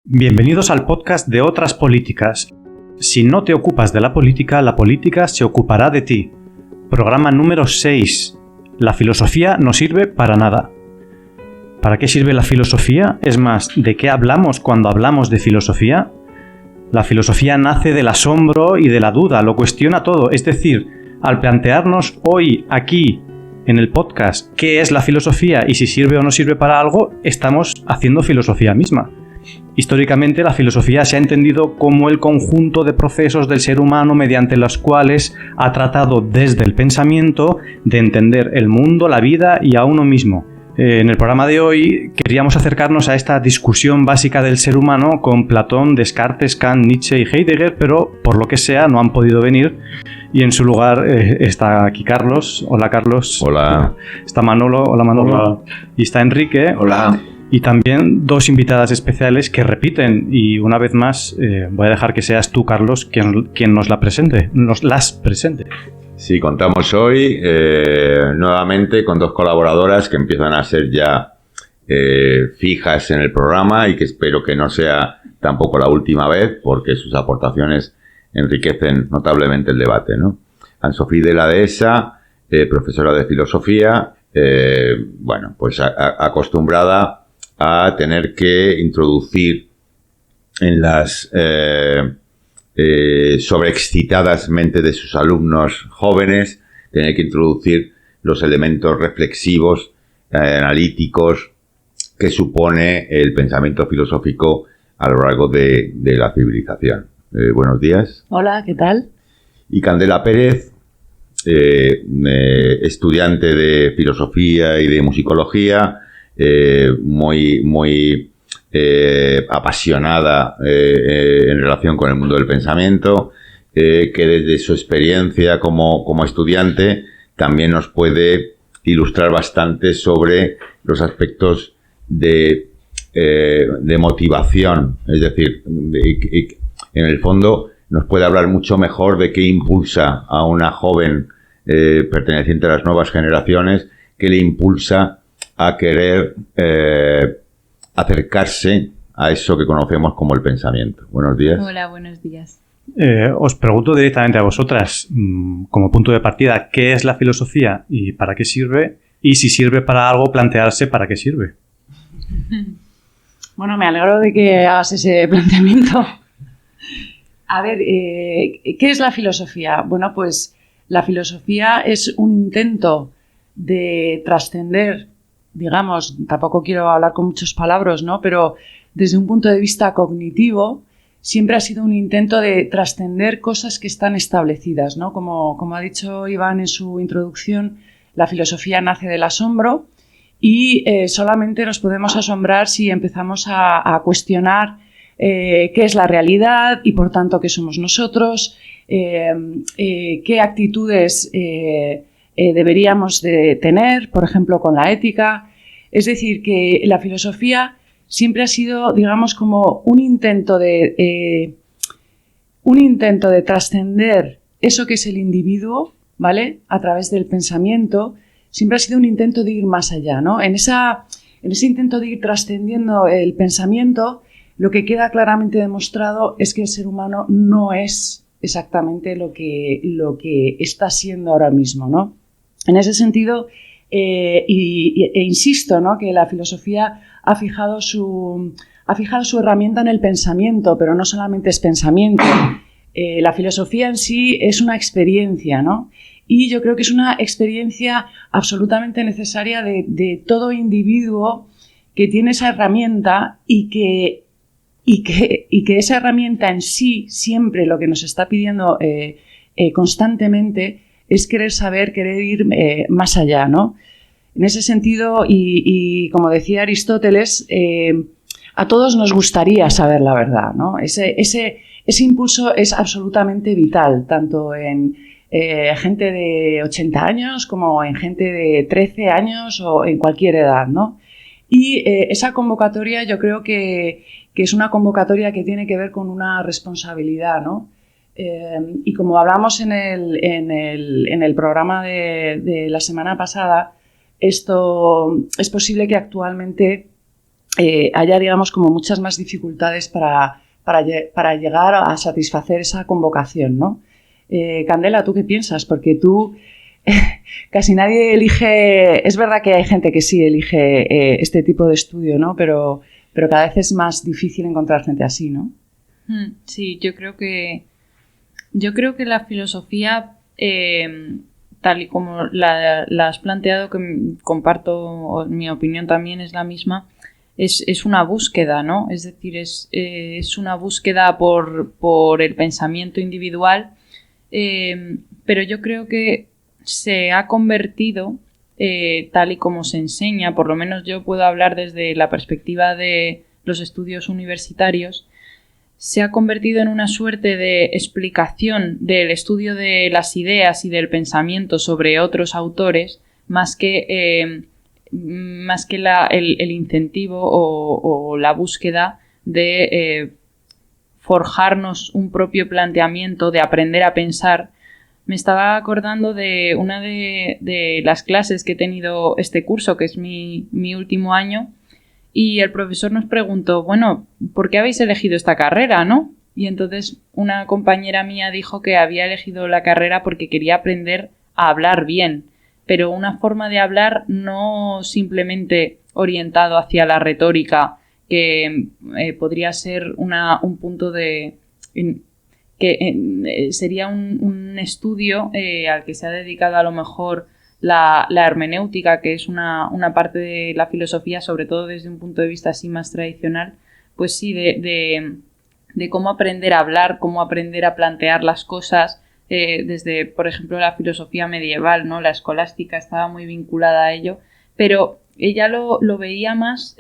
Bienvenidos al podcast de Otras Políticas. Si no te ocupas de la política se ocupará de ti. Programa número 6. La filosofía no sirve para nada. ¿Para qué sirve la filosofía? Es más, ¿de qué hablamos cuando hablamos de filosofía? La filosofía nace del asombro y de la duda, lo cuestiona todo. Es decir, al plantearnos hoy, aquí, en el podcast, qué es la filosofía y si sirve o no sirve para algo, estamos haciendo filosofía misma. Históricamente, la filosofía se ha entendido como el conjunto de procesos del ser humano mediante los cuales ha tratado desde el pensamiento de entender el mundo, la vida y a uno mismo. En el programa de hoy queríamos acercarnos a esta discusión básica del ser humano con Platón, Descartes, Kant, Nietzsche y Heidegger, pero por lo que sea no han podido venir y en su lugar está aquí Carlos. Hola Carlos. Hola. Está Manolo. Hola Manolo. Hola. Y está Enrique. Hola. Y también dos invitadas especiales que repiten y una vez más voy a dejar que seas tú, Carlos, quien nos las presente. Sí, contamos hoy nuevamente con dos colaboradoras que empiezan a ser ya fijas en el programa y que espero que no sea tampoco la última vez porque sus aportaciones enriquecen notablemente el debate, ¿no? Anne-Sophie de la Dehesa, profesora de filosofía, pues acostumbrada a tener que introducir en las sobreexcitadas mentes de sus alumnos jóvenes, tener que introducir los elementos reflexivos, analíticos que supone el pensamiento filosófico a lo largo de la civilización. Buenos días. Hola, ¿qué tal? Y Candela Pérez, estudiante de filosofía y de musicología, muy apasionada en relación con el mundo del pensamiento, que desde su experiencia como estudiante también nos puede ilustrar bastante sobre los aspectos de motivación, es decir, en el fondo nos puede hablar mucho mejor de qué impulsa a una joven perteneciente a las nuevas generaciones, qué le impulsa a querer acercarse a eso que conocemos como el pensamiento. Buenos días. Hola, buenos días. Os pregunto directamente a vosotras, como punto de partida, ¿qué es la filosofía y para qué sirve? Y si sirve para algo, plantearse para qué sirve. Bueno, me alegro de que hagas ese planteamiento. A ver, ¿qué es la filosofía? Bueno, pues la filosofía es un intento de trascender, digamos, tampoco quiero hablar con muchas palabras, ¿no? Pero desde un punto de vista cognitivo, siempre ha sido un intento de trascender cosas que están establecidas, ¿no? Como ha dicho Iván en su introducción, la filosofía nace del asombro y solamente nos podemos asombrar si empezamos a cuestionar qué es la realidad y, por tanto, qué somos nosotros, qué actitudes deberíamos de tener, por ejemplo, con la ética. Es decir, que la filosofía siempre ha sido, digamos, como un intento de trascender eso que es el individuo, ¿vale? A través del pensamiento. Siempre ha sido un intento de ir más allá, ¿no? En ese intento de ir trascendiendo el pensamiento, lo que queda claramente demostrado es que el ser humano no es exactamente lo que está siendo ahora mismo, ¿no? En ese sentido, insisto, ¿no? Que la filosofía ha fijado su herramienta en el pensamiento, pero no solamente es pensamiento. La filosofía en sí es una experiencia, ¿no? Y yo creo que es una experiencia absolutamente necesaria de todo individuo que tiene esa herramienta y que esa herramienta en sí siempre lo que nos está pidiendo constantemente es querer saber, querer ir más allá, ¿no? En ese sentido, y como decía Aristóteles, a todos nos gustaría saber la verdad, ¿no? Ese impulso es absolutamente vital, tanto en gente de 80 años como en gente de 13 años o en cualquier edad, ¿no? Y esa convocatoria yo creo que es una convocatoria que tiene que ver con una responsabilidad, ¿no? Y como hablamos en el programa de la semana pasada, esto es posible que actualmente haya, digamos, como muchas más dificultades para llegar a satisfacer esa convocación, ¿no? Candela, ¿tú qué piensas? Porque tú casi nadie elige... Es verdad que hay gente que sí elige este tipo de estudio, ¿no? Pero cada vez es más difícil encontrar gente así, ¿no? Sí, yo creo que la filosofía, tal y como la has planteado, que comparto, mi opinión también es la misma, es una búsqueda, ¿no? Es decir, es una búsqueda por el pensamiento individual, pero yo creo que se ha convertido, tal y como se enseña, por lo menos yo puedo hablar desde la perspectiva de los estudios universitarios, se ha convertido en una suerte de explicación del estudio de las ideas y del pensamiento sobre otros autores, más que el incentivo o la búsqueda de forjarnos un propio planteamiento, de aprender a pensar. Me estaba acordando de una de las clases que he tenido este curso, que es mi último año, y el profesor nos preguntó, bueno, ¿por qué habéis elegido esta carrera, no? Y entonces una compañera mía dijo que había elegido la carrera porque quería aprender a hablar bien, pero una forma de hablar no simplemente orientado hacia la retórica, que podría ser un punto de... sería un estudio al que se ha dedicado a lo mejor la hermenéutica, que es una parte de la filosofía, sobre todo desde un punto de vista así más tradicional, pues sí, de cómo aprender a hablar, cómo aprender a plantear las cosas, desde, por ejemplo, la filosofía medieval, ¿no? La escolástica estaba muy vinculada a ello, pero ella lo veía más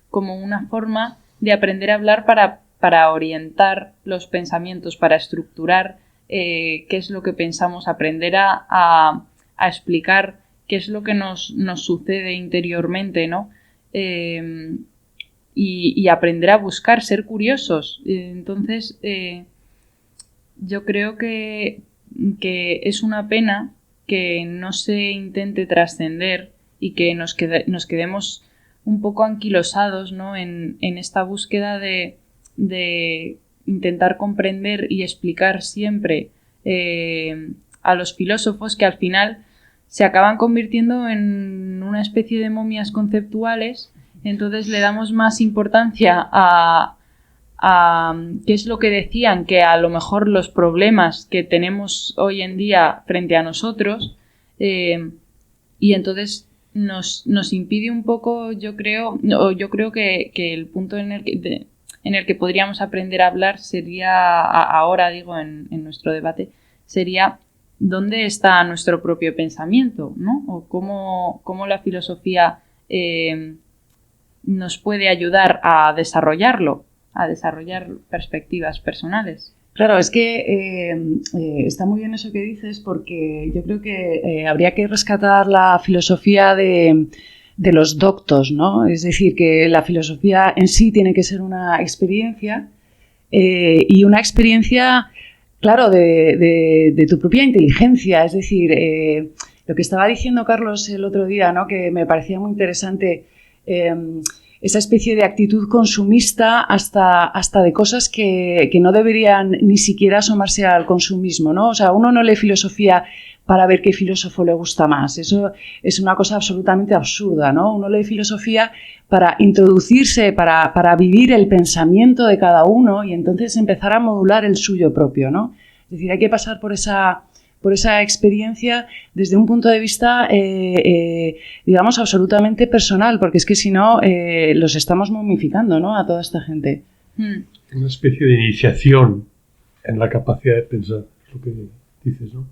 como una forma de aprender a hablar para orientar los pensamientos, para estructurar qué es lo que pensamos, aprender a explicar qué es lo que nos sucede interiormente, ¿no? Y aprender a buscar, ser curiosos. Entonces, yo creo que es una pena que no se intente trascender y que nos quedemos un poco anquilosados, ¿no? en esta búsqueda de intentar comprender y explicar siempre a los filósofos, que al final se acaban convirtiendo en una especie de momias conceptuales. Entonces le damos más importancia a qué es lo que decían, que a lo mejor los problemas que tenemos hoy en día frente a nosotros, y entonces nos impide un poco, yo creo que el punto en el que podríamos aprender a hablar sería, ahora digo en nuestro debate, sería dónde está nuestro propio pensamiento, ¿no? O cómo la filosofía nos puede ayudar a desarrollarlo, a desarrollar perspectivas personales. Claro, es que está muy bien eso que dices, porque yo creo que habría que rescatar la filosofía de los doctos, ¿no? Es decir, que la filosofía en sí tiene que ser una experiencia, y una experiencia, claro, de tu propia inteligencia. Es decir, lo que estaba diciendo Carlos el otro día, ¿no? Que me parecía muy interesante, esa especie de actitud consumista hasta de cosas que no deberían ni siquiera asomarse al consumismo, ¿no? O sea, uno no lee filosofía para ver qué filósofo le gusta más. Eso es una cosa absolutamente absurda, ¿no? Uno lee filosofía para introducirse, para vivir el pensamiento de cada uno y entonces empezar a modular el suyo propio, ¿no? Es decir, hay que pasar por esa experiencia desde un punto de vista, digamos, absolutamente personal, porque es que si no, los estamos momificando, ¿no? A toda esta gente. Una especie de iniciación en la capacidad de pensar, es lo que dices, ¿no?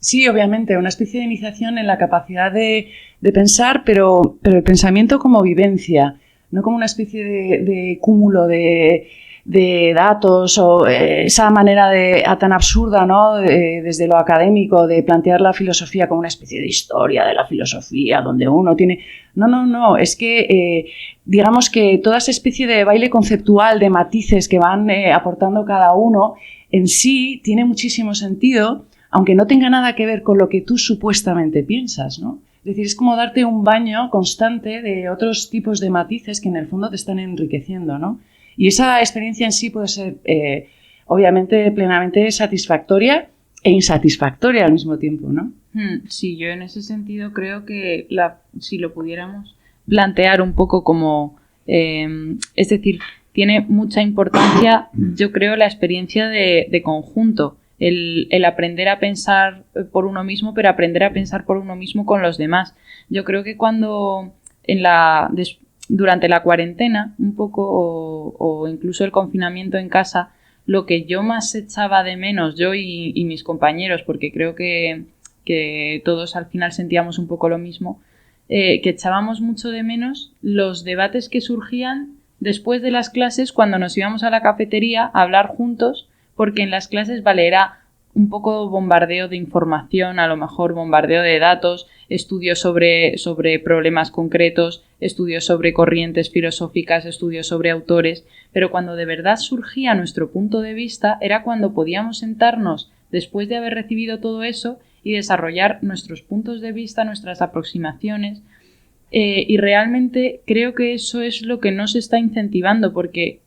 Sí, obviamente, una especie de iniciación en la capacidad de pensar, pero el pensamiento como vivencia, no como una especie de cúmulo de datos o esa manera tan absurda, ¿no? Desde lo académico, de plantear la filosofía como una especie de historia de la filosofía, donde uno tiene... No, es que digamos que toda esa especie de baile conceptual, de matices que van aportando cada uno, en sí tiene muchísimo sentido, aunque no tenga nada que ver con lo que tú supuestamente piensas, ¿no? Es decir, es como darte un baño constante de otros tipos de matices que en el fondo te están enriqueciendo, ¿no? Y esa experiencia en sí puede ser, obviamente, plenamente satisfactoria e insatisfactoria al mismo tiempo, ¿no? Sí, yo en ese sentido creo que si lo pudiéramos plantear un poco como... es decir, tiene mucha importancia, yo creo, la experiencia de conjunto. El aprender a pensar por uno mismo, pero aprender a pensar por uno mismo con los demás. Yo creo que cuando durante la cuarentena, un poco, o incluso el confinamiento en casa, lo que yo más echaba de menos, yo y mis compañeros, porque creo que todos al final sentíamos un poco lo mismo, que echábamos mucho de menos los debates que surgían después de las clases cuando nos íbamos a la cafetería a hablar juntos, porque en las clases, vale, era un poco bombardeo de información, a lo mejor bombardeo de datos, estudios sobre problemas concretos, estudios sobre corrientes filosóficas, estudios sobre autores, pero cuando de verdad surgía nuestro punto de vista era cuando podíamos sentarnos después de haber recibido todo eso y desarrollar nuestros puntos de vista, nuestras aproximaciones, y realmente creo que eso es lo que no se está incentivando, porque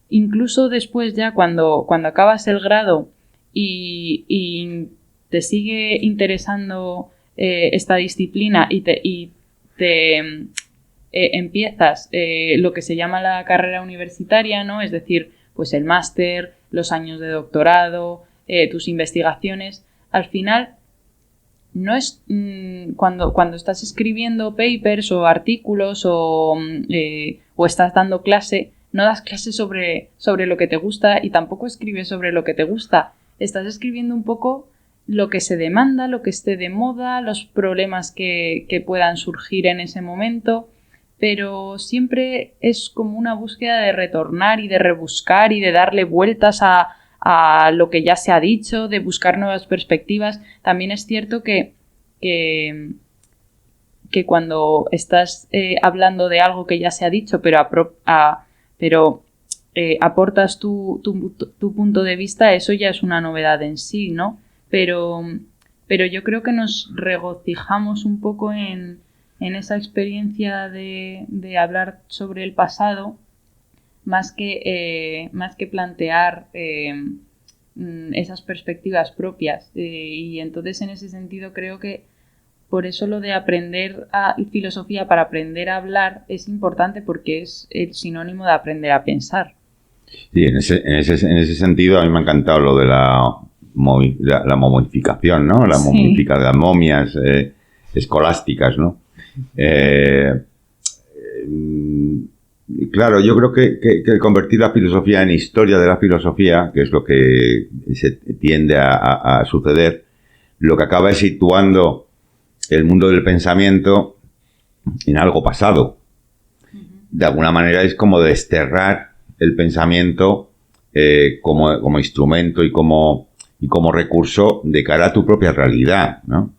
incluso después ya cuando acabas el grado y te sigue interesando esta disciplina y te empiezas lo que se llama la carrera universitaria, ¿no? Es decir, pues el máster, los años de doctorado, tus investigaciones, al final no es cuando estás escribiendo papers o artículos o estás dando clase, no das clase sobre lo que te gusta y tampoco escribes sobre lo que te gusta. Estás escribiendo un poco lo que se demanda, lo que esté de moda, los problemas que puedan surgir en ese momento, pero siempre es como una búsqueda de retornar y de rebuscar y de darle vueltas a lo que ya se ha dicho, de buscar nuevas perspectivas. También es cierto que cuando estás hablando de algo que ya se ha dicho, pero aportas tu punto de vista, eso ya es una novedad en sí, ¿no? Pero yo creo que nos regocijamos un poco en esa experiencia de hablar sobre el pasado, más que plantear esas perspectivas propias. Y entonces, en ese sentido, creo que por eso lo de aprender filosofía para aprender a hablar es importante, porque es el sinónimo de aprender a pensar. Sí, en ese sentido a mí me ha encantado lo de la momificación, ¿no? La momificación de las momias escolásticas, ¿no? Claro, yo creo que el convertir la filosofía en historia de la filosofía, que es lo que se tiende a suceder, lo que acaba es situando el mundo del pensamiento en algo pasado. De alguna manera es como desterrar el pensamiento como instrumento y como recurso de cara a tu propia realidad, ¿no?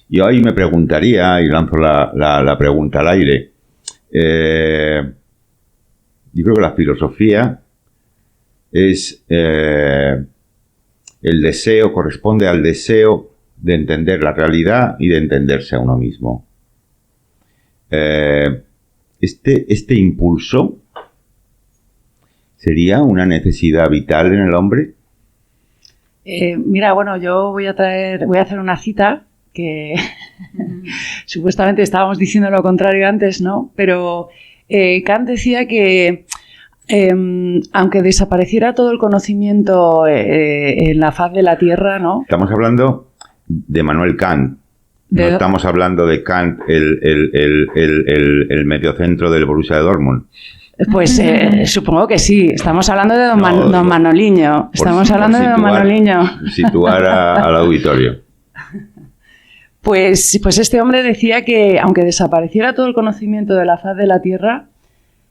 Yo ahí me preguntaría, y lanzo la pregunta al aire, yo creo que la filosofía es corresponde al deseo de entender la realidad y de entenderse a uno mismo. Este impulso ¿sería una necesidad vital en el hombre? Mira, bueno, yo voy a hacer una cita que supuestamente estábamos diciendo lo contrario antes, ¿no? Pero Kant decía que aunque desapareciera todo el conocimiento en la faz de la Tierra, ¿no? Estamos hablando de Manuel Kant. No estamos hablando de Kant, el mediocentro del Borussia de Dortmund. Pues supongo que sí. Estamos hablando de don Manoliño. Estamos hablando de don Manoliño. Situar al auditorio. Pues este hombre decía que aunque desapareciera todo el conocimiento de la faz de la Tierra,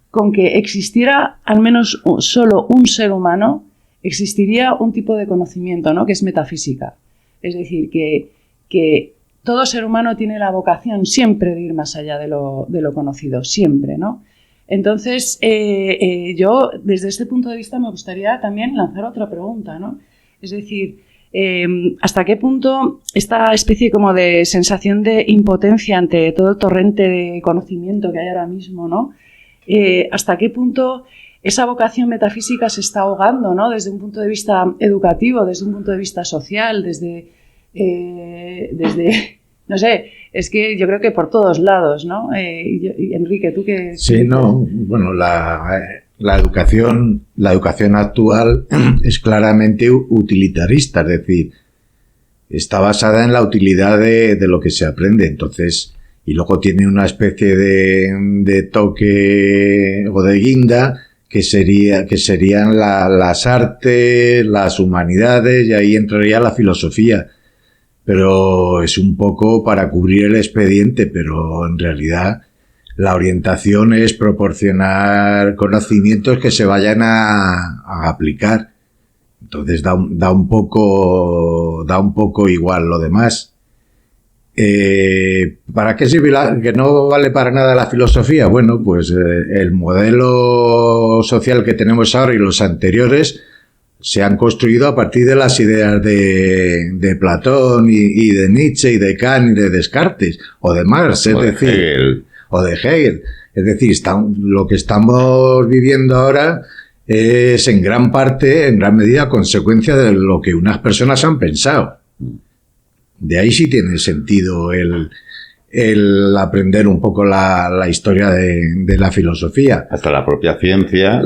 con que existiera al menos solo un ser humano, existiría un tipo de conocimiento, ¿no? Que es metafísica. Es decir, que todo ser humano tiene la vocación siempre de ir más allá de lo conocido, siempre, ¿no? Entonces, yo desde este punto de vista me gustaría también lanzar otra pregunta, ¿no? Es decir, ¿Hasta qué punto esta especie como de sensación de impotencia ante todo el torrente de conocimiento que hay ahora mismo, ¿no? ¿Hasta qué punto esa vocación metafísica se está ahogando, ¿no? Desde un punto de vista educativo, desde un punto de vista social, desde no sé, es que yo creo que por todos lados, ¿no? Enrique, ¿tú qué...? Sí, no, bueno, la educación actual es claramente utilitarista, es decir, está basada en la utilidad de lo que se aprende, entonces, y luego tiene una especie de toque o de guinda que serían las artes, las humanidades, y ahí entraría la filosofía. Pero es un poco para cubrir el expediente, pero en realidad la orientación es proporcionar conocimientos que se vayan a aplicar. Entonces da un poco igual lo demás. ¿Para qué sirve que no vale para nada la filosofía? Bueno, pues el modelo social que tenemos ahora y los anteriores se han construido a partir de las ideas de Platón y de Nietzsche y de Kant y de Descartes o de Marx, o de Hegel. Es decir, lo que estamos viviendo ahora es en gran medida consecuencia de lo que unas personas han pensado. De ahí sí tiene sentido el aprender un poco la historia de la filosofía. Hasta la propia ciencia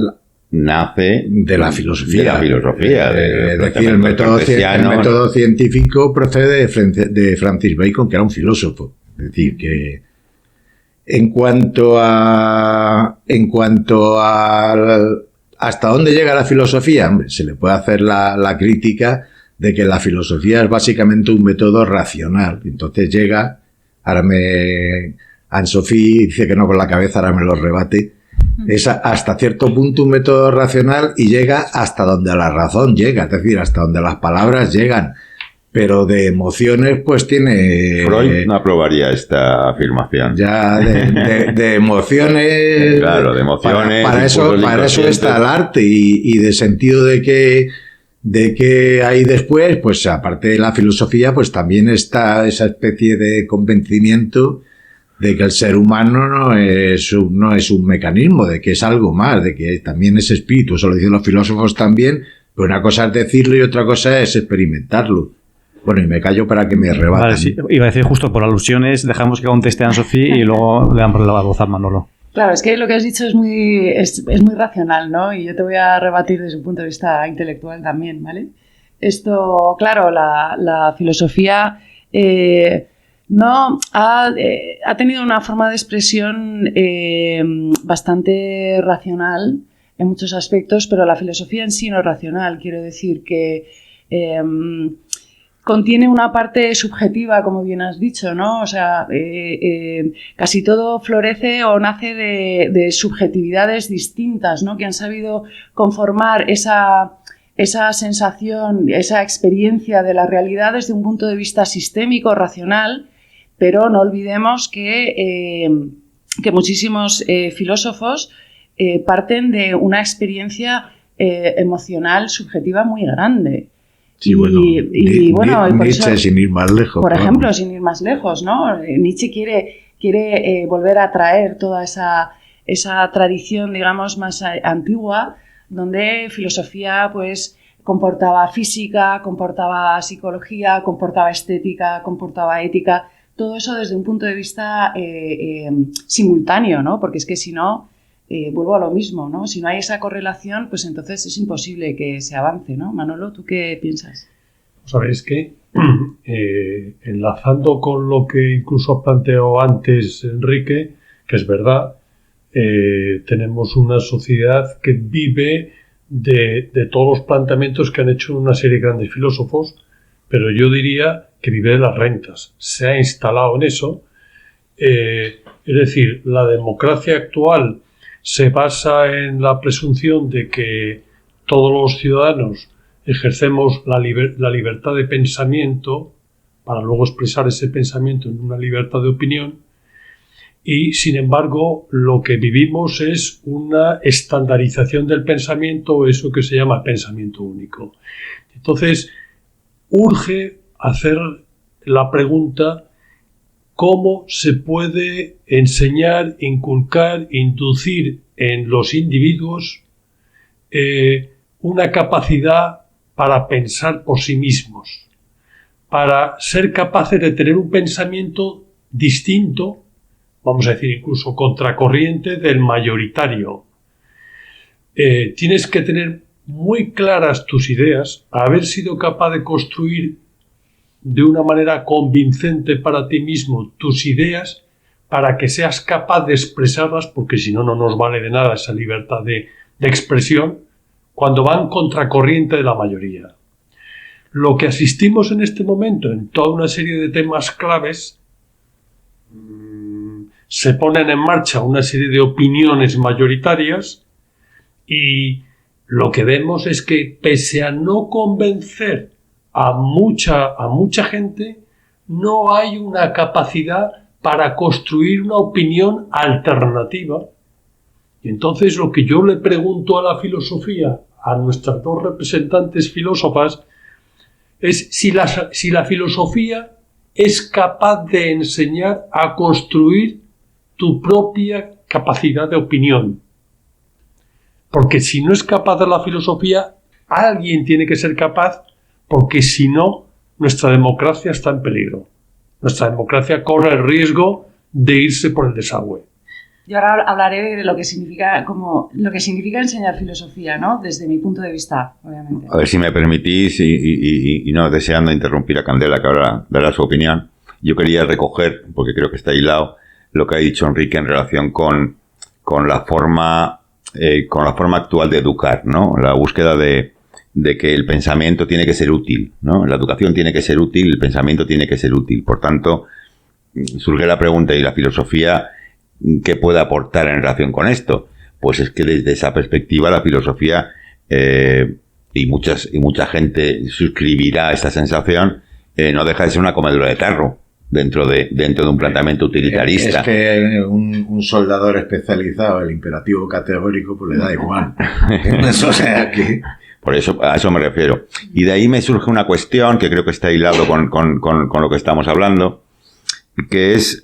nace de la filosofía. Es decir, el método científico procede de Francis Bacon, que era un filósofo. Es decir, que en cuanto a hasta dónde llega la filosofía, hombre, se le puede hacer la crítica de que la filosofía es básicamente un método racional. Entonces llega, Anne-Sophie dice que no con la cabeza, ahora me lo rebate. Es hasta cierto punto un método racional y llega hasta donde la razón llega, es decir, hasta donde las palabras llegan. Pero de emociones, pues tiene... Freud no aprobaría esta afirmación. Ya, de emociones... Claro, de emociones... Para eso está el arte y de sentido de que hay después, pues aparte de la filosofía, pues también está esa especie de convencimiento de que el ser humano no es un mecanismo, de que es algo más, de que también es espíritu. Eso lo dicen los filósofos también, pero una cosa es decirlo y otra cosa es experimentarlo. Bueno, y me callo para que me rebaten. Vale, sí, iba a decir justo por alusiones, dejamos que conteste Anne-Sophie y luego le damos la voz a Manolo. Claro, es que lo que has dicho es muy racional, ¿no? Y yo te voy a rebatir desde un punto de vista intelectual también, ¿vale? Esto, claro, la filosofía no ha tenido una forma de expresión bastante racional en muchos aspectos, pero la filosofía en sí no es racional. Quiero decir que contiene una parte subjetiva, como bien has dicho, ¿no? O sea, casi todo florece o nace de subjetividades distintas, ¿no? Que han sabido conformar esa sensación, esa experiencia de la realidad desde un punto de vista sistémico, racional, pero no olvidemos que muchísimos filósofos parten de una experiencia emocional subjetiva muy grande. Sí, bueno, Nietzsche, sin ir más lejos. Por ejemplo, sin ir más lejos, ¿no? Nietzsche quiere volver a traer toda esa tradición, digamos, más antigua, donde filosofía, pues, comportaba física, comportaba psicología, comportaba estética, comportaba ética, todo eso desde un punto de vista simultáneo, ¿no? Porque es que si no, vuelvo a lo mismo, ¿no? Si no hay esa correlación, pues entonces es imposible que se avance, ¿no? Manolo, ¿tú qué piensas? ¿Sabéis qué? Enlazando con lo que incluso planteó antes Enrique, que es verdad, tenemos una sociedad que vive de todos los planteamientos que han hecho una serie de grandes filósofos, pero yo diría que vive de las rentas. Se ha instalado en eso. Es decir, la democracia actual se basa en la presunción de que todos los ciudadanos ejercemos la libertad de pensamiento para luego expresar ese pensamiento en una libertad de opinión y, sin embargo, lo que vivimos es una estandarización del pensamiento o eso que se llama pensamiento único. Entonces, urge hacer la pregunta: ¿cómo se puede enseñar, inculcar, inducir en los individuos una capacidad para pensar por sí mismos, para ser capaces de tener un pensamiento distinto, vamos a decir incluso contracorriente del mayoritario? Tienes que tener muy claras tus ideas, haber sido capaz de construir de una manera convincente para ti mismo tus ideas, para que seas capaz de expresarlas, porque si no, no nos vale de nada esa libertad de expresión cuando van contracorriente de la mayoría. Lo que asistimos en este momento en toda una serie de temas claves, se ponen en marcha una serie de opiniones mayoritarias y lo que vemos es que, pese a no convencer a mucha gente, no hay una capacidad para construir una opinión alternativa. Y entonces lo que yo le pregunto a la filosofía, a nuestras dos representantes filósofas, es si la filosofía es capaz de enseñar a construir tu propia capacidad de opinión. Porque si no es capaz de la filosofía, alguien tiene que ser capaz, porque si no, nuestra democracia está en peligro. Nuestra democracia corre el riesgo de irse por el desagüe. Yo ahora hablaré de lo que significa enseñar filosofía, ¿no? Desde mi punto de vista, obviamente. A ver si me permitís, y no deseando interrumpir a Candela, que ahora dará su opinión, yo quería recoger, porque creo que está hilado, lo que ha dicho Enrique en relación con la forma actual de educar, ¿no? La búsqueda de que el pensamiento tiene que ser útil, ¿no? La educación tiene que ser útil, el pensamiento tiene que ser útil. Por tanto, surge la pregunta: ¿y la filosofía qué puede aportar en relación con esto? Pues es que desde esa perspectiva la filosofía, y mucha gente suscribirá a esta sensación, no deja de ser una comedura de tarro dentro de un planteamiento utilitarista. Es que un soldador especializado, el imperativo categórico, pues le da igual. O sea, que... Por eso, a eso me refiero. Y de ahí me surge una cuestión que creo que está hilado con lo que estamos hablando, que es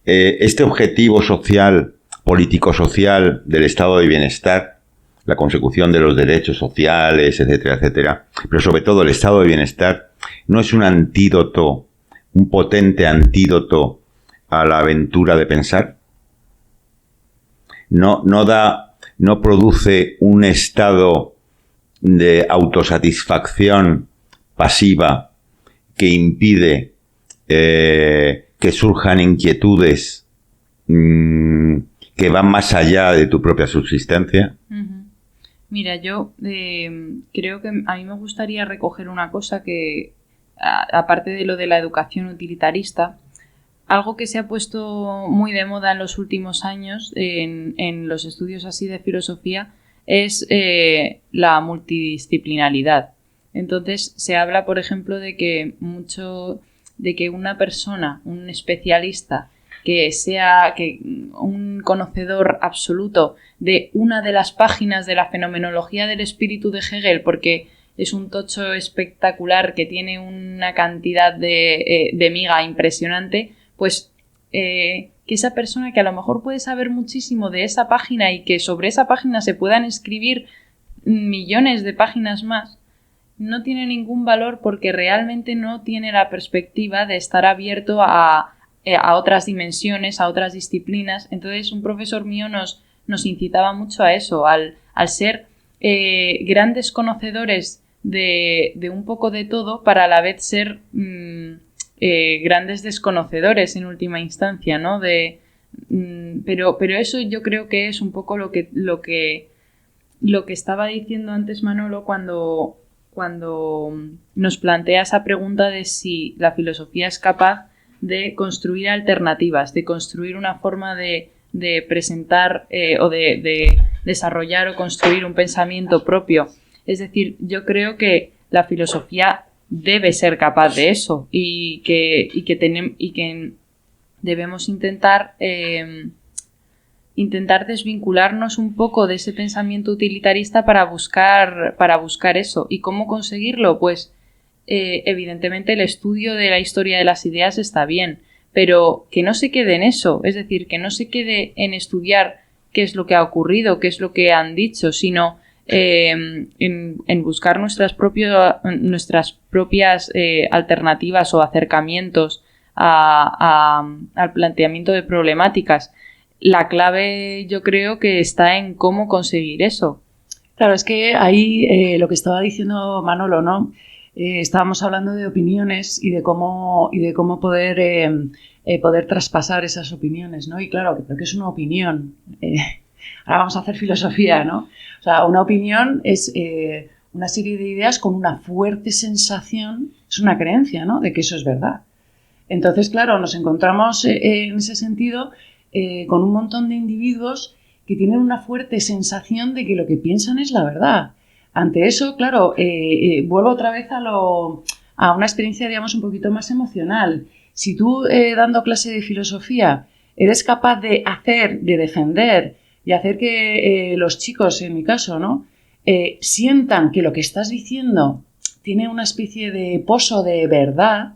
este objetivo social, político-social del estado de bienestar, la consecución de los derechos sociales, etcétera, etcétera, pero sobre todo el estado de bienestar, no es un antídoto, un potente antídoto a la aventura de pensar. No produce un estado de autosatisfacción pasiva que impide que surjan inquietudes que van más allá de tu propia subsistencia. Uh-huh. Mira, yo creo que a mí me gustaría recoger una cosa que, aparte de lo de la educación utilitarista, algo que se ha puesto muy de moda en los últimos años en los estudios así de filosofía es la multidisciplinaridad. Entonces se habla, por ejemplo, de que una persona, un especialista, que sea un conocedor absoluto de una de las páginas de la fenomenología del espíritu de Hegel, porque es un tocho espectacular que tiene una cantidad de miga impresionante, pues que esa persona, que a lo mejor puede saber muchísimo de esa página y que sobre esa página se puedan escribir millones de páginas más, no tiene ningún valor porque realmente no tiene la perspectiva de estar abierto a otras dimensiones, a otras disciplinas. Entonces un profesor mío nos incitaba mucho a eso, al ser grandes conocedores de un poco de todo, para a la vez ser grandes desconocedores en última instancia, ¿no? Pero eso yo creo que es un poco lo que estaba diciendo antes Manolo cuando nos plantea esa pregunta de si la filosofía es capaz de construir alternativas, de construir una forma de presentar o de desarrollar o construir un pensamiento propio. Es decir, yo creo que la filosofía debe ser capaz de eso y que debemos intentar desvincularnos un poco de ese pensamiento utilitarista para buscar eso. ¿Y cómo conseguirlo? Pues evidentemente el estudio de la historia de las ideas está bien, pero que no se quede en eso, es decir, que no se quede en estudiar qué es lo que ha ocurrido, qué es lo que han dicho, sino en buscar nuestras propias alternativas o acercamientos al planteamiento de problemáticas. La clave, yo creo, que está en cómo conseguir eso. Claro, es que ahí lo que estaba diciendo Manolo, ¿no? Estábamos hablando de opiniones y de cómo poder traspasar esas opiniones, ¿no? Y claro, creo que es una opinión. Ahora vamos a hacer filosofía, ¿no? O sea, una opinión es una serie de ideas con una fuerte sensación, es una creencia, ¿no? De que eso es verdad. Entonces, claro, nos encontramos en ese sentido con un montón de individuos que tienen una fuerte sensación de que lo que piensan es la verdad. Ante eso, claro, vuelvo otra vez a una experiencia, digamos, un poquito más emocional. Si tú, dando clase de filosofía, eres capaz de defender y hacer que los chicos, en mi caso, ¿no? Sientan que lo que estás diciendo tiene una especie de pozo de verdad,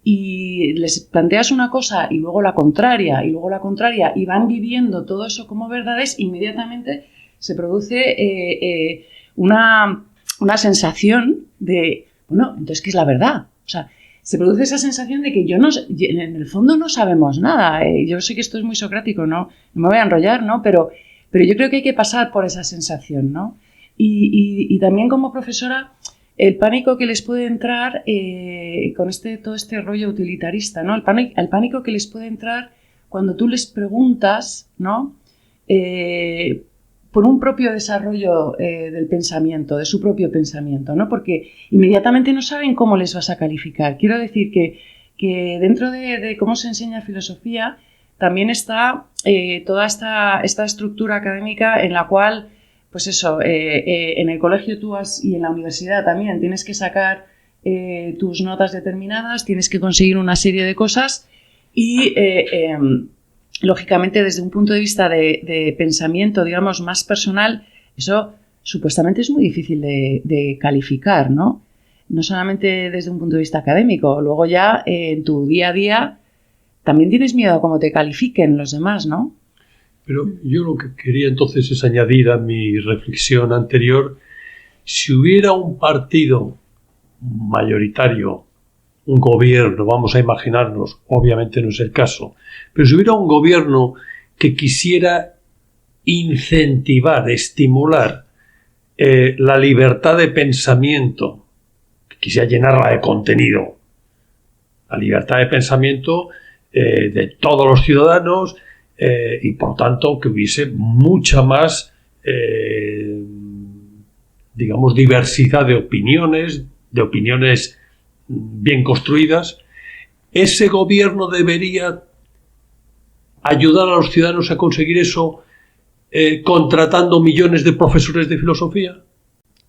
y les planteas una cosa y luego la contraria, y van viviendo todo eso como verdades, inmediatamente se produce una sensación de, bueno, entonces, ¿qué es la verdad? O sea, se produce esa sensación de que en el fondo no sabemos nada. Yo sé que esto es muy socrático, no me voy a enrollar, ¿no? Pero yo creo que hay que pasar por esa sensación, ¿no? Y también como profesora, el pánico que les puede entrar con todo este rollo utilitarista, ¿no? El pánico que les puede entrar cuando tú les preguntas, ¿no? Por un propio desarrollo del pensamiento, de su propio pensamiento, ¿no? Porque inmediatamente no saben cómo les vas a calificar. Quiero decir que dentro de cómo se enseña filosofía también está toda esta estructura académica en la cual, pues eso, en el colegio y en la universidad también tienes que sacar tus notas determinadas, tienes que conseguir una serie de cosas y, lógicamente, desde un punto de vista de pensamiento, digamos, más personal, eso supuestamente es muy difícil de calificar, ¿no? No solamente desde un punto de vista académico, luego ya en tu día a día también tienes miedo a cómo te califiquen los demás, ¿no? Pero yo lo que quería entonces es añadir a mi reflexión anterior, si hubiera un partido mayoritario, un gobierno, vamos a imaginarnos, obviamente no es el caso, pero si hubiera un gobierno que quisiera incentivar, estimular la libertad de pensamiento, que quisiera llenarla de contenido, la libertad de pensamiento de todos los ciudadanos, y por tanto que hubiese mucha más digamos diversidad de opiniones bien construidas. Ese gobierno debería ayudar a los ciudadanos a conseguir eso contratando millones de profesores de filosofía.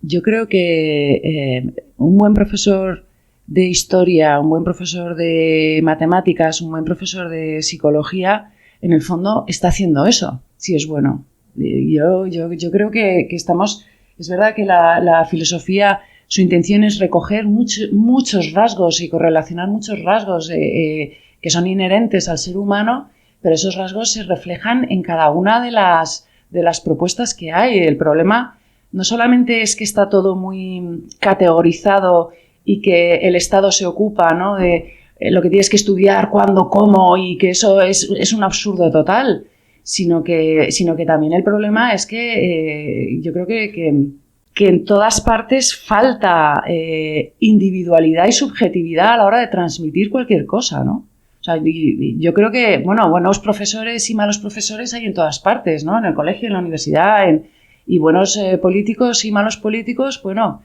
Yo creo que un buen profesor de historia, un buen profesor de matemáticas, un buen profesor de psicología, en el fondo está haciendo eso, si es bueno. Yo creo que estamos... Es verdad que la filosofía, su intención es recoger muchos rasgos y correlacionar muchos rasgos que son inherentes al ser humano, pero esos rasgos se reflejan en cada una de las propuestas que hay. El problema no solamente es que está todo muy categorizado y que el Estado se ocupa, ¿no?, de lo que tienes que estudiar, cuándo, cómo, y que eso es un absurdo total, sino que también el problema es que yo creo que en todas partes falta individualidad y subjetividad a la hora de transmitir cualquier cosa, ¿no? O sea, yo creo que, bueno, buenos profesores y malos profesores hay en todas partes, ¿no? En el colegio, en la universidad, y buenos políticos y malos políticos, bueno,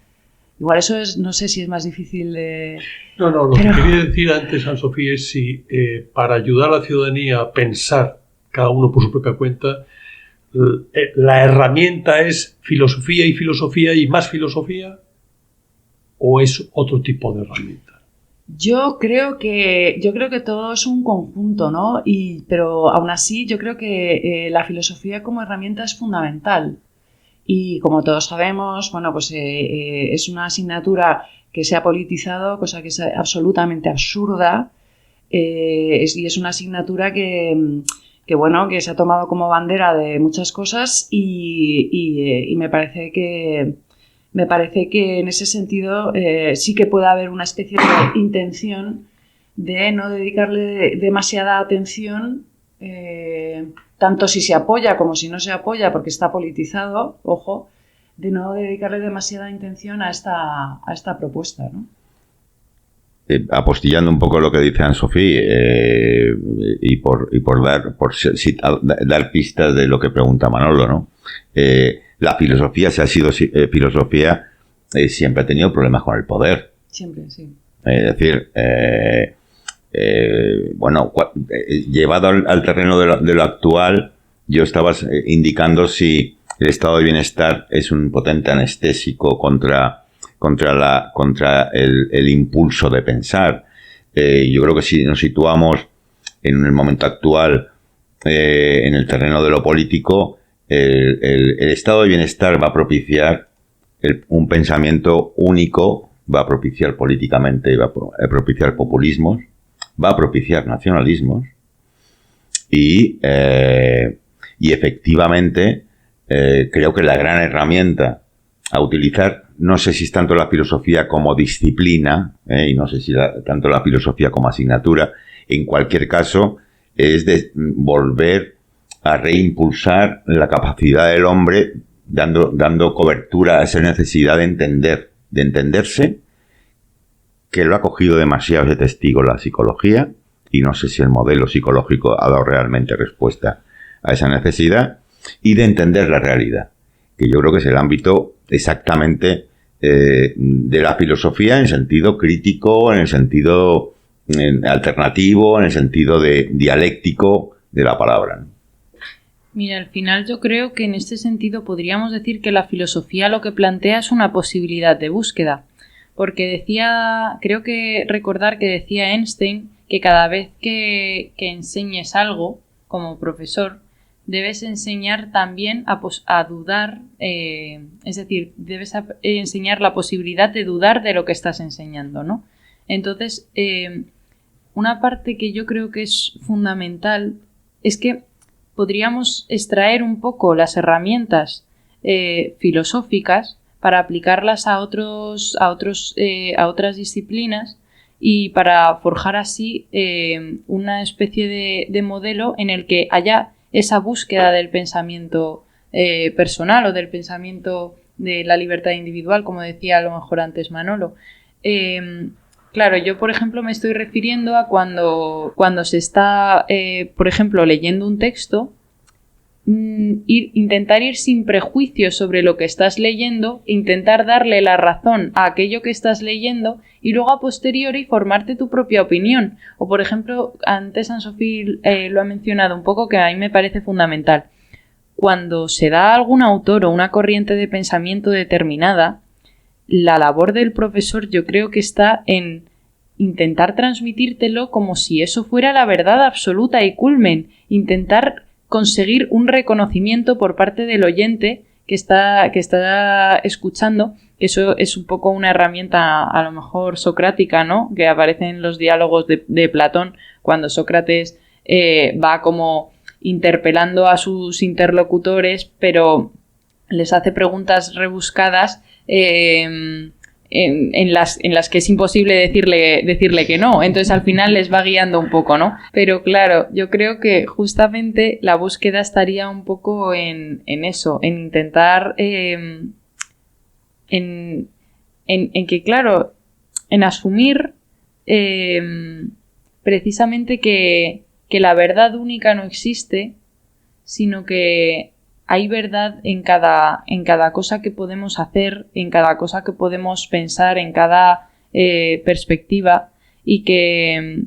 igual eso es, no sé si es más difícil de... No, lo que quería decir antes, Anne-Sophie, es si para ayudar a la ciudadanía a pensar, cada uno por su propia cuenta, la herramienta es filosofía y más filosofía, o es otro tipo de herramienta. Yo creo que todo es un conjunto, ¿no? Pero aún así yo creo que la filosofía como herramienta es fundamental. Y como todos sabemos, bueno, pues es una asignatura que se ha politizado, cosa que es absolutamente absurda, y es una asignatura que se ha tomado como bandera de muchas cosas y me parece que en ese sentido sí que puede haber una especie de intención de no dedicarle demasiada atención, tanto si se apoya como si no se apoya, porque está politizado, ojo, de no dedicarle demasiada intención a esta propuesta, ¿no? Apostillando un poco lo que dice Anne-Sophie, y por dar pistas de lo que pregunta Manolo, ¿no? La filosofía, si ha sido filosofía, siempre ha tenido problemas con el poder. Siempre, sí. Es decir, llevado al terreno de lo actual, yo estaba indicando si el estado de bienestar es un potente anestésico contra el impulso de pensar. Yo creo que si nos situamos en el momento actual en el terreno de lo político, el estado de bienestar va a propiciar un pensamiento único, va a propiciar políticamente, va a propiciar populismos, va a propiciar nacionalismos y efectivamente creo que la gran herramienta a utilizar, no sé si es tanto la filosofía como disciplina, y no sé si tanto la filosofía como asignatura, en cualquier caso, es de volver a reimpulsar la capacidad del hombre, dando cobertura a esa necesidad de entenderse, que lo ha cogido demasiado de testigo la psicología, y no sé si el modelo psicológico ha dado realmente respuesta a esa necesidad, y de entender la realidad, que yo creo que es el ámbito exactamente de la filosofía en sentido crítico, en el sentido alternativo, en el sentido dialéctico de la palabra, ¿no? Mira, al final yo creo que en este sentido podríamos decir que la filosofía lo que plantea es una posibilidad de búsqueda, porque creo que recordar que decía Einstein que cada vez que enseñes algo como profesor, debes enseñar también a dudar, es decir, debes enseñar la posibilidad de dudar de lo que estás enseñando, ¿no? Entonces, una parte que yo creo que es fundamental es que podríamos extraer un poco las herramientas filosóficas para aplicarlas a otras disciplinas y para forjar así una especie de modelo en el que haya esa búsqueda del pensamiento personal o del pensamiento de la libertad individual, como decía a lo mejor antes Manolo. Claro, yo por ejemplo me estoy refiriendo a cuando se está, por ejemplo, leyendo un texto, intentar ir sin prejuicios sobre lo que estás leyendo, intentar darle la razón a aquello que estás leyendo y luego a posteriori formarte tu propia opinión. O por ejemplo, antes Anne-Sophie lo ha mencionado un poco, que a mí me parece fundamental. Cuando se da a algún autor o una corriente de pensamiento determinada, la labor del profesor yo creo que está en intentar transmitírtelo como si eso fuera la verdad absoluta y culmen, intentar conseguir un reconocimiento por parte del oyente que está escuchando, que eso es un poco una herramienta a lo mejor socrática, ¿no? Que aparece en los diálogos de Platón, cuando Sócrates va como interpelando a sus interlocutores, pero les hace preguntas rebuscadas en las que es imposible decirle que no. Entonces al final les va guiando un poco, ¿no? Pero claro, yo creo que justamente la búsqueda estaría un poco en eso, en intentar en que, claro, en asumir precisamente que la verdad única no existe, sino que hay verdad en cada cosa que podemos hacer, en cada cosa que podemos pensar, en cada perspectiva, y que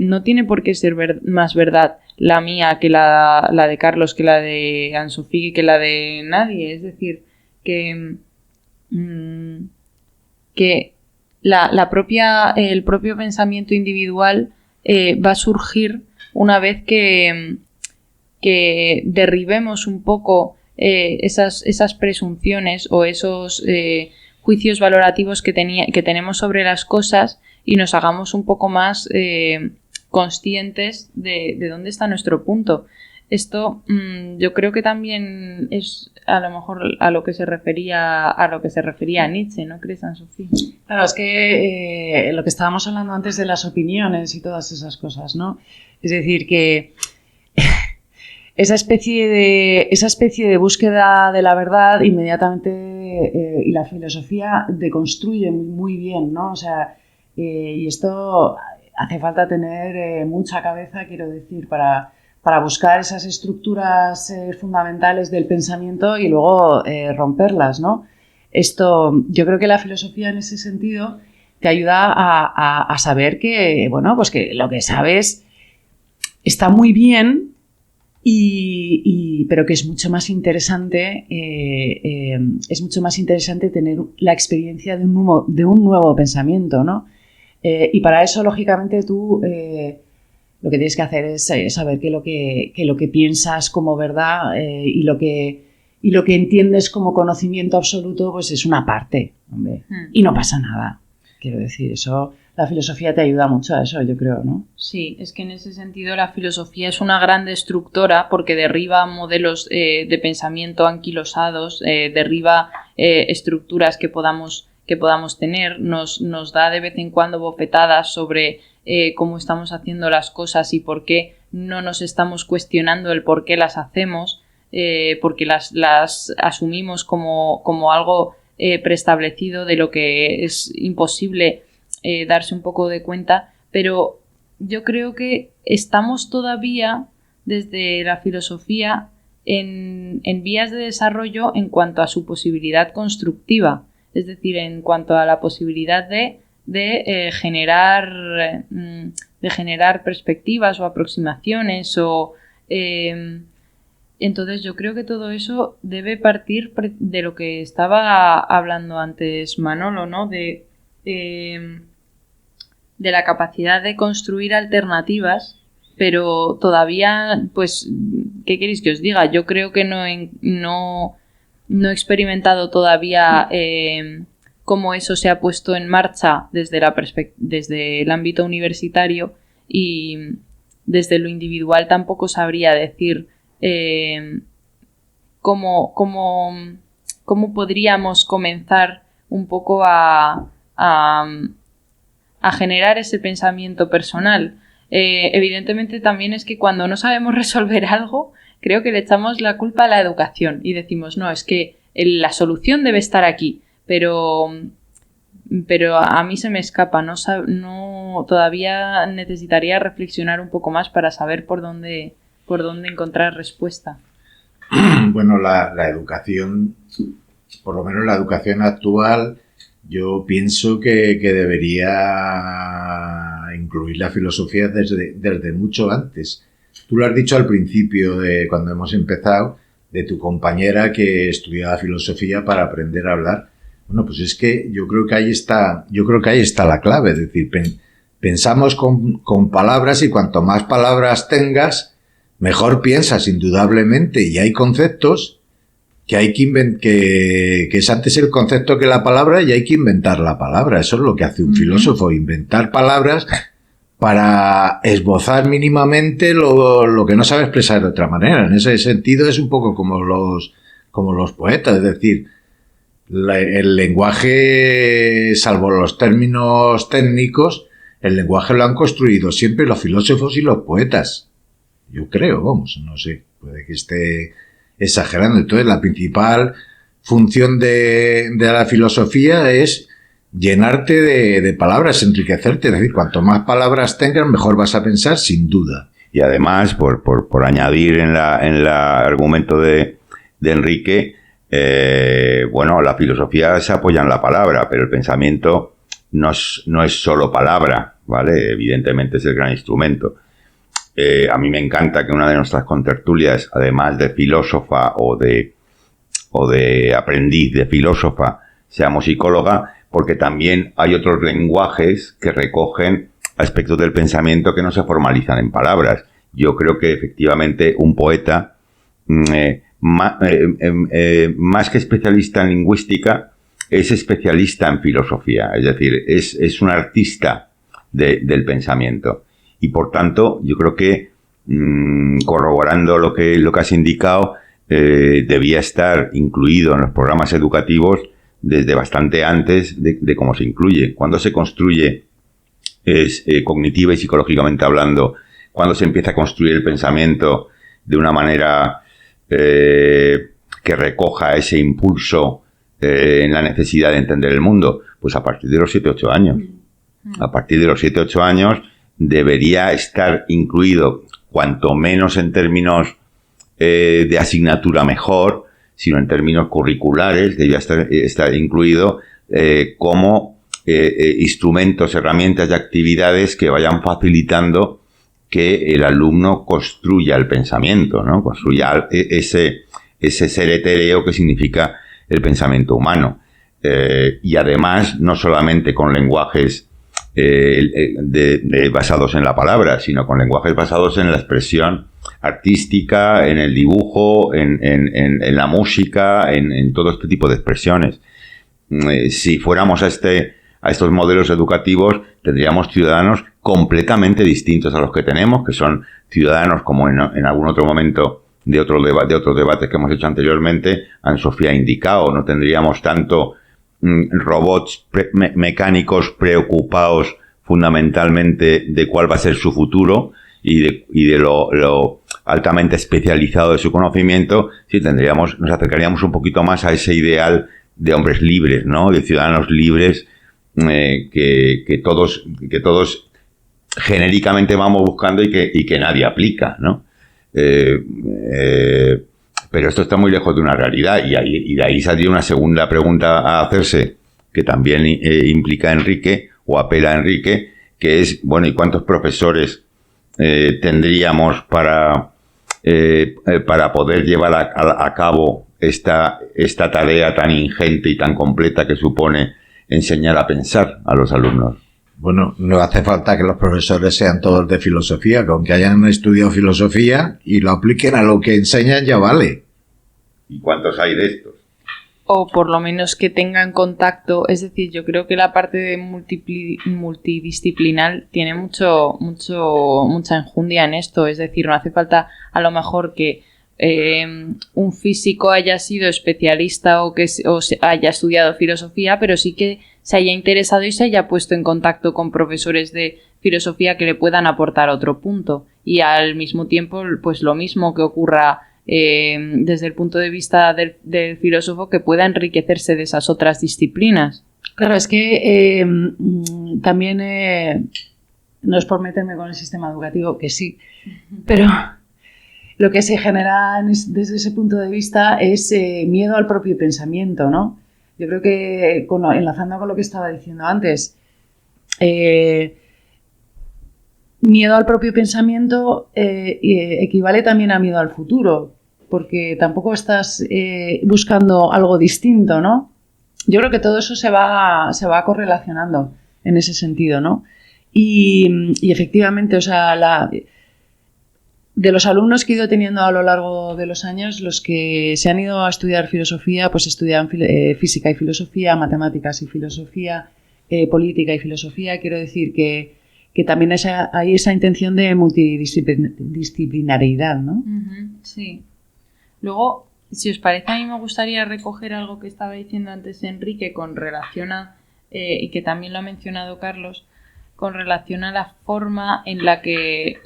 no tiene por qué ser más verdad la mía que la de Carlos, que la de Anne-Sophie, que la de nadie. Es decir, que el propio pensamiento individual va a surgir una vez que derribemos un poco esas presunciones o esos juicios valorativos que tenemos sobre las cosas y nos hagamos un poco más conscientes de dónde está nuestro punto. Esto yo creo que también es a lo mejor a lo que se refería Nietzsche, ¿no crees, Anne-Sophie? Claro, es que lo que estábamos hablando antes de las opiniones y todas esas cosas, ¿no? Es decir, que esa especie de búsqueda de la verdad inmediatamente y la filosofía deconstruye muy bien, ¿no? O sea, y esto hace falta tener mucha cabeza, quiero decir, para buscar esas estructuras fundamentales del pensamiento y luego romperlas, ¿no? Esto, yo creo que la filosofía en ese sentido te ayuda a saber que, bueno, pues que lo que sabes está muy bien, pero que es mucho más interesante tener la experiencia de un nuevo pensamiento, ¿no? Y para eso, lógicamente, tú lo que tienes que hacer es saber que lo que piensas como verdad y lo que entiendes como conocimiento absoluto, pues es una parte, hombre. Y no pasa nada. Quiero decir, eso, la filosofía te ayuda mucho a eso, yo creo, ¿no? Sí, es que en ese sentido la filosofía es una gran destructora porque derriba modelos de pensamiento anquilosados, derriba estructuras que podamos tener, nos da de vez en cuando bofetadas sobre cómo estamos haciendo las cosas y por qué no nos estamos cuestionando el por qué las hacemos, porque las asumimos como algo preestablecido de lo que es imposible darse un poco de cuenta, pero yo creo que estamos todavía desde la filosofía en vías de desarrollo en cuanto a su posibilidad constructiva, es decir, en cuanto a la posibilidad de generar perspectivas o aproximaciones entonces yo creo que todo eso debe partir de lo que estaba hablando antes Manolo, ¿no? De la capacidad de construir alternativas, pero todavía, pues, ¿qué queréis que os diga? Yo creo que no he experimentado todavía cómo eso se ha puesto en marcha desde el ámbito universitario, y desde lo individual tampoco sabría decir cómo podríamos comenzar un poco a generar ese pensamiento personal. Evidentemente también es que cuando no sabemos resolver algo, creo que le echamos la culpa a la educación y decimos, no, es que la solución debe estar aquí, pero a mí se me escapa, no todavía necesitaría reflexionar un poco más para saber por dónde encontrar respuesta. Bueno, la educación, por lo menos la educación actual, yo pienso que debería incluir la filosofía desde mucho antes. Tú lo has dicho al principio, de cuando hemos empezado, de tu compañera que estudiaba filosofía para aprender a hablar. Bueno, pues es que yo creo que ahí está la clave. Es decir, pensamos con palabras, y cuanto más palabras tengas, mejor piensas, indudablemente. Y hay conceptos que hay que es antes el concepto que la palabra, y hay que inventar la palabra. Eso es lo que hace un filósofo, inventar palabras para esbozar mínimamente lo que no sabe expresar de otra manera. En ese sentido es un poco como los poetas, es decir, el lenguaje, salvo los términos técnicos, el lenguaje lo han construido siempre los filósofos y los poetas. Yo creo, vamos, no sé, puede que esté exagerando. Entonces, la principal función de la filosofía es llenarte de palabras, enriquecerte. Es decir, cuanto más palabras tengas, mejor vas a pensar, sin duda. Y además, por añadir en el argumento de Enrique, bueno, la filosofía se apoya en la palabra, pero el pensamiento no es solo palabra, ¿vale? Evidentemente es el gran instrumento. A mí me encanta que una de nuestras contertulias, además de filósofa o de aprendiz de filósofa, sea musicóloga, porque también hay otros lenguajes que recogen aspectos del pensamiento que no se formalizan en palabras. Yo creo que efectivamente un poeta más que especialista en lingüística, es especialista en filosofía, es decir, es un artista del pensamiento. Y por tanto, yo creo que, corroborando lo que has indicado, debía estar incluido en los programas educativos desde bastante antes de cómo se incluye. Cuando se construye, cognitiva y psicológicamente hablando, cuando se empieza a construir el pensamiento de una manera que recoja ese impulso en la necesidad de entender el mundo, pues a partir de los 7-8 años. A partir de los 7-8 años debería estar incluido, cuanto menos en términos de asignatura mejor, sino en términos curriculares, debía estar incluido como instrumentos, herramientas y actividades que vayan facilitando que el alumno construya el pensamiento, ¿no? Construya ese ser etéreo que significa el pensamiento humano. Y además, no solamente con lenguajes basados en la palabra, sino con lenguajes basados en la expresión artística, en el dibujo, en la música, en todo este tipo de expresiones. Si fuéramos a estos modelos educativos, tendríamos ciudadanos completamente distintos a los que tenemos, que son ciudadanos, como en algún otro momento de otros debates que hemos hecho anteriormente, Anne-Sofía ha indicado. No tendríamos tanto robots mecánicos preocupados fundamentalmente de cuál va a ser su futuro y de lo altamente especializado de su conocimiento, si nos acercaríamos un poquito más a ese ideal de hombres libres, ¿no? De ciudadanos libres, que todos genéricamente vamos buscando y que nadie aplica, ¿no? Pero esto está muy lejos de una realidad, y de ahí saldría una segunda pregunta a hacerse, que también implica a Enrique, o apela a Enrique, que es, bueno, ¿y cuántos profesores tendríamos para poder llevar a cabo esta tarea tan ingente y tan completa que supone enseñar a pensar a los alumnos? Bueno, no hace falta que los profesores sean todos de filosofía, con que hayan estudiado filosofía y lo apliquen a lo que enseñan ya vale. ¿Y cuántos hay de estos? O por lo menos que tengan contacto. Es decir, yo creo que la parte de multidisciplinar tiene mucha enjundia en esto. Es decir, no hace falta a lo mejor que un físico haya sido especialista o haya estudiado filosofía, pero sí que se haya interesado y se haya puesto en contacto con profesores de filosofía que le puedan aportar otro punto. Y al mismo tiempo, pues lo mismo que ocurra desde el punto de vista del filósofo, que pueda enriquecerse de esas otras disciplinas. Claro, es que también no es por meterme con el sistema educativo, que sí, pero lo que se genera desde ese punto de vista es miedo al propio pensamiento, ¿no? Yo creo que, enlazando con lo que estaba diciendo antes, miedo al propio pensamiento equivale también a miedo al futuro, porque tampoco estás buscando algo distinto, ¿no? Yo creo que todo eso se va correlacionando en ese sentido, ¿no? Y efectivamente, o sea, de los alumnos que he ido teniendo a lo largo de los años, los que se han ido a estudiar filosofía, pues estudian física y filosofía, matemáticas y filosofía, política y filosofía. Quiero decir que también hay esa intención de multidisciplinaridad, ¿no? Sí. Luego, si os parece, a mí me gustaría recoger algo que estaba diciendo antes Enrique con relación a, y que también lo ha mencionado Carlos, con relación a la forma en la que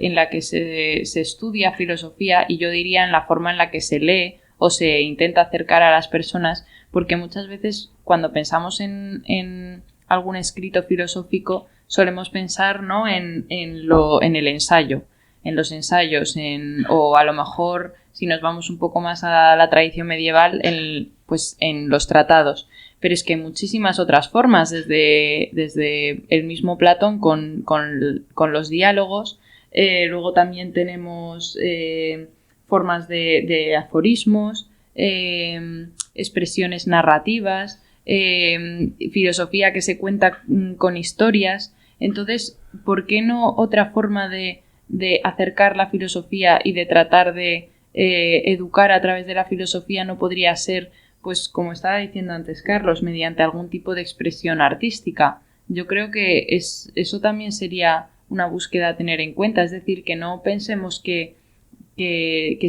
se estudia filosofía, y yo diría en la forma en la que se lee o se intenta acercar a las personas, porque muchas veces cuando pensamos en algún escrito filosófico solemos pensar, ¿no?, en el ensayo, en los ensayos, o a lo mejor, si nos vamos un poco más a la tradición medieval, pues en los tratados. Pero es que hay muchísimas otras formas, desde el mismo Platón con los diálogos. Luego también tenemos formas de aforismos, expresiones narrativas, filosofía que se cuenta con historias. Entonces, ¿por qué no otra forma de acercar la filosofía y de tratar de educar a través de la filosofía no podría ser, pues como estaba diciendo antes Carlos, mediante algún tipo de expresión artística. Yo creo que eso también sería una búsqueda a tener en cuenta, es decir, que no pensemos que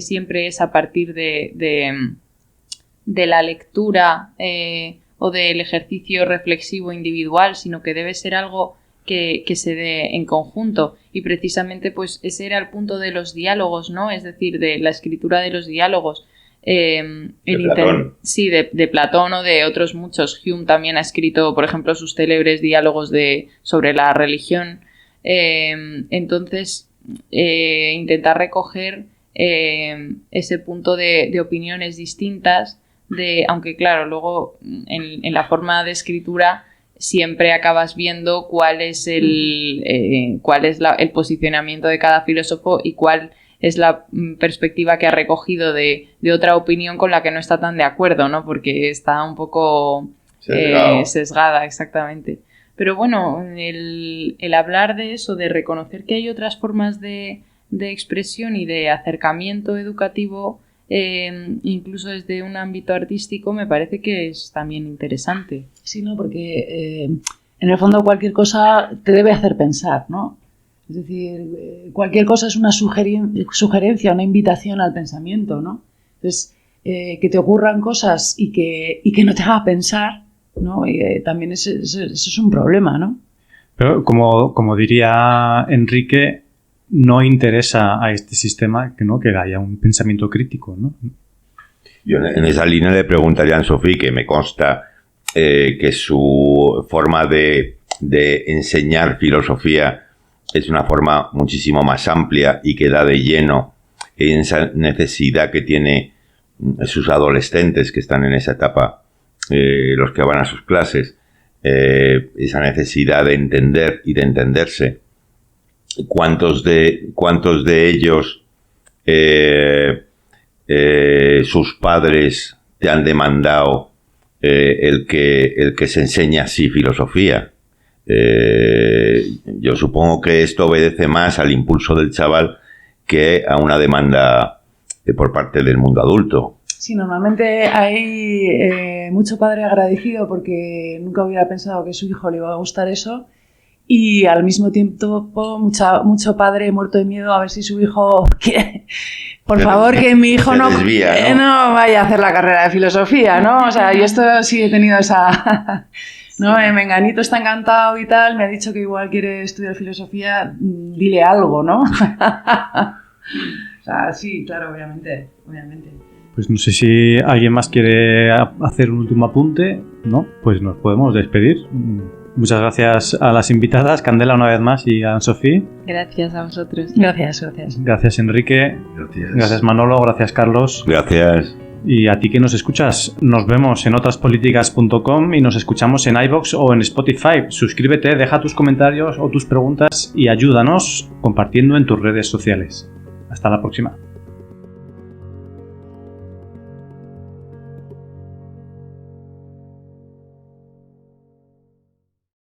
siempre es a partir de la lectura o del ejercicio reflexivo individual, sino que debe ser algo que se dé en conjunto. Y precisamente pues ese era el punto de los diálogos, ¿no? Es decir, de la escritura de los diálogos. Platón. Sí, de Platón o de otros muchos. Hume también ha escrito, por ejemplo, sus célebres diálogos sobre la religión. Entonces, intentar recoger ese punto de opiniones distintas, aunque claro, luego en la forma de escritura siempre acabas viendo cuál es el posicionamiento de cada filósofo y cuál es la perspectiva que ha recogido de otra opinión con la que no está tan de acuerdo, ¿no? Porque está un poco sesgada, exactamente. Pero bueno, el hablar de eso, de reconocer que hay otras formas de expresión y de acercamiento educativo, incluso desde un ámbito artístico, me parece que es también interesante. Sí, ¿no? Porque en el fondo cualquier cosa te debe hacer pensar, ¿no? Es decir, cualquier cosa es una sugerencia, una invitación al pensamiento, ¿no? Entonces, que te ocurran cosas y que no te haga pensar, ¿no? También eso es un problema, ¿no? Pero como diría Enrique, no interesa a este sistema que haya un pensamiento crítico, ¿no? Yo en esa línea le preguntaría a Anne-Sophie, que me consta que su forma de enseñar filosofía es una forma muchísimo más amplia y que da de lleno en esa necesidad que tienen sus adolescentes que están en esa etapa, los que van a sus clases, esa necesidad de entender y de entenderse. ¿Cuántos de ellos sus padres te han demandado el que se enseñe así filosofía? Yo supongo que esto obedece más al impulso del chaval que a una demanda por parte del mundo adulto. Sí, normalmente hay mucho padre agradecido porque nunca hubiera pensado que a su hijo le iba a gustar eso, y al mismo tiempo mucho padre muerto de miedo a ver si su hijo quiere, por favor, que mi hijo no vaya a hacer la carrera de filosofía, ¿no? O sea, yo esto sí he tenido esa... ¿no? Menganito está encantado y tal, me ha dicho que igual quiere estudiar filosofía, dile algo, ¿no? O sea, sí, claro, obviamente. Pues no sé si alguien más quiere hacer un último apunte, ¿no? Pues nos podemos despedir. Muchas gracias a las invitadas, Candela una vez más y a Anne-Sophie. Gracias a vosotros. Gracias. Gracias, Enrique. Gracias, Manolo. Gracias, Carlos. Gracias. Y a ti que nos escuchas, nos vemos en otraspoliticas.com y nos escuchamos en iVoox o en Spotify. Suscríbete, deja tus comentarios o tus preguntas y ayúdanos compartiendo en tus redes sociales. Hasta la próxima.